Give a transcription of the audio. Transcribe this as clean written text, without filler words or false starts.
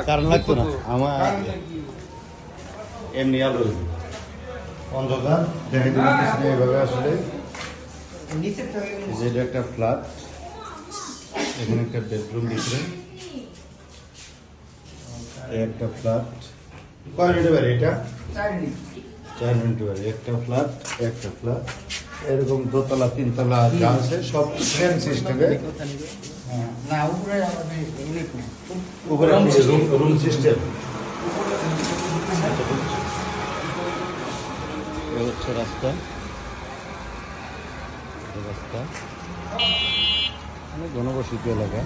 কারণ লাগতো না আমার এমনি আলো অন্ধকার দেখা দিল পিছনে এইভাবে আসলে যেটা একটা ফ্ল্যাট এখানে একটা বেডরুম ভিতরে একটা ফ্ল্যাট কয় মিনিট বাড়ি এটা 4 মিনিট বাড়ি একটা ফ্ল্যাট এরকম দোতলা তিনতলা যা আছে সব ফ্যান সিস্টেমে না উপরে উপরে রুম সিস্টেম হচ্ছে রাস্তা ঘনবসতি এলাকা